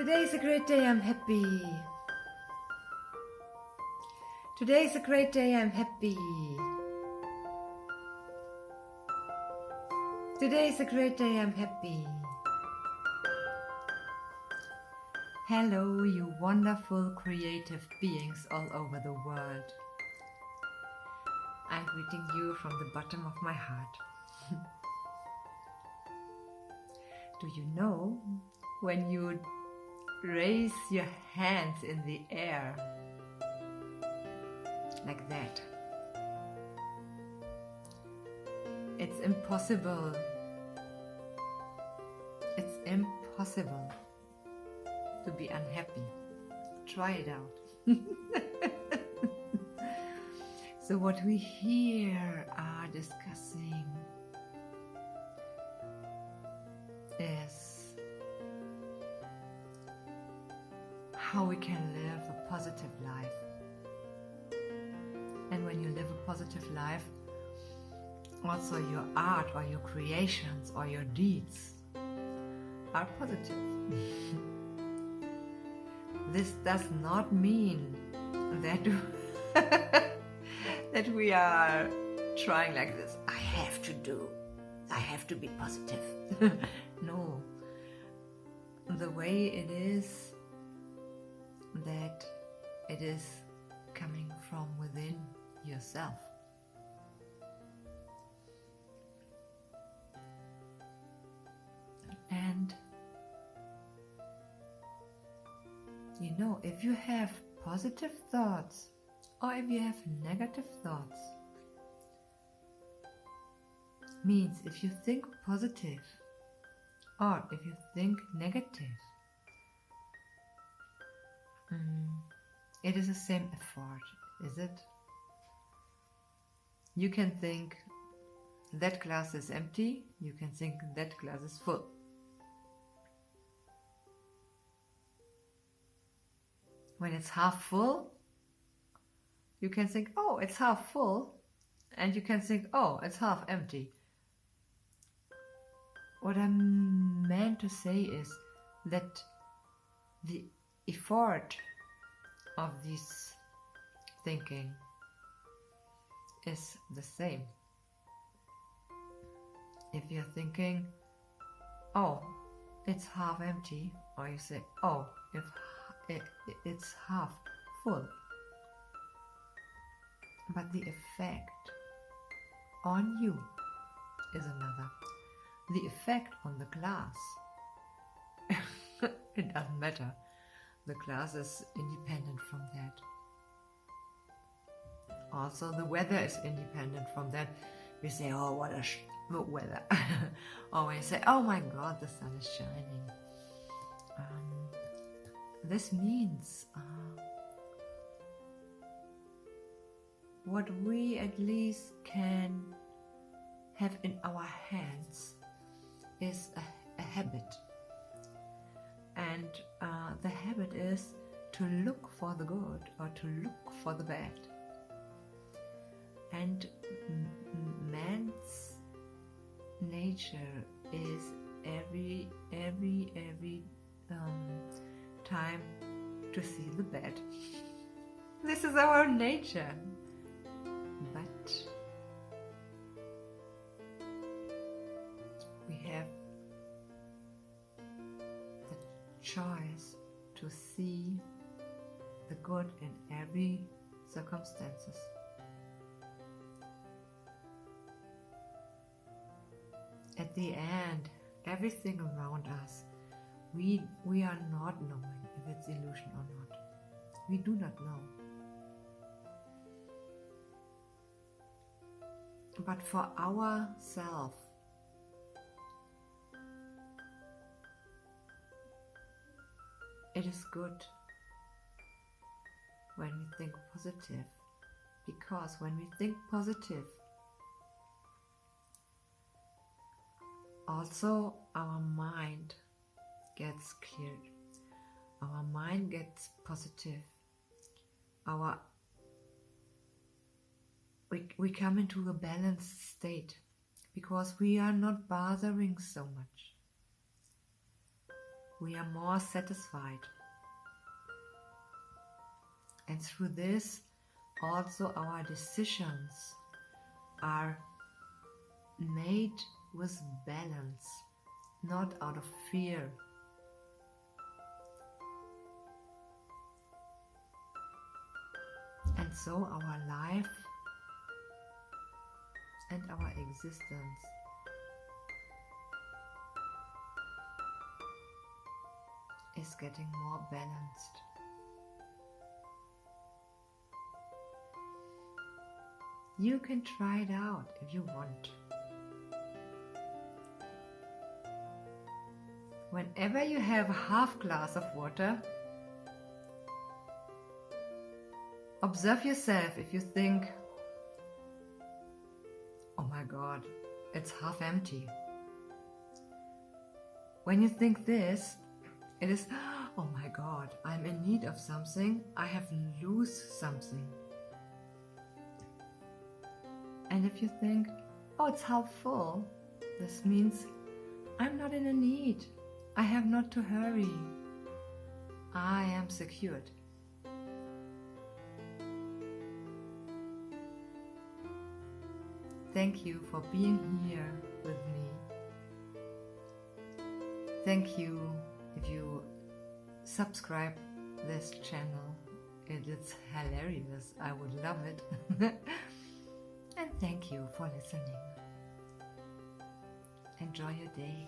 Today is a great day, I'm happy. Today is a great day, I'm happy. Today is a great day, I'm happy. Hello, you wonderful creative beings all over the world. I'm greeting you from the bottom of my heart. Do you know when you raise your hands in the air like that? It's impossible. It's impossible to be unhappy. Try it out. So what we here are discussing is how we can live a positive life. And when you live a positive life, also your art or your creations or your deeds are positive. This does not mean that that we are trying like this. I have to be positive. No. The way it is that it is coming from within yourself. And you know, if you have positive thoughts or if you have negative thoughts, means if you think positive or if you think negative, it is the same effort, is it? You can think that glass is empty, you can think that glass is full. When it's half full, you can think, oh, it's half full, and you can think, oh, it's half empty. What I meant to say is that the effort of this thinking is the same. If you're thinking, oh, it's half empty, or you say, oh, it's half full. But the effect on you is another. The effect on the glass, it doesn't matter. The glass is independent from that. Also, the weather is independent from that. We say, oh, what a weather. Or we say, oh my God, the sun is shining. This means what we at least can have in our hands is a habit. And the habit is to look for the good or to look for the bad. And man's nature is every time to see the bad. This is our nature. But we have the choice to see the good in every circumstances. At the end, everything around us, we are not knowing if it's illusion or not. We do not know. But for ourselves, it is good when we think positive, because when we think positive, also our mind gets cleared, our mind gets positive, we come into a balanced state because we are not bothering so much. we are more satisfied. And through this, also our decisions are made with balance, not out of fear. And so our life and our existence is getting more balanced. You can try it out if you want. Whenever you have a half glass of water, observe yourself if you think, oh my God, it's half empty. When you think this, it is, oh my God, I'm in need of something, I have lose something. And if you think, oh, it's half full, this means I'm not in a need. I have not to hurry. I am secured. Thank you for being here with me. Thank you if you subscribe this channel. It is hilarious. I would love it. And thank you for listening. Enjoy your day.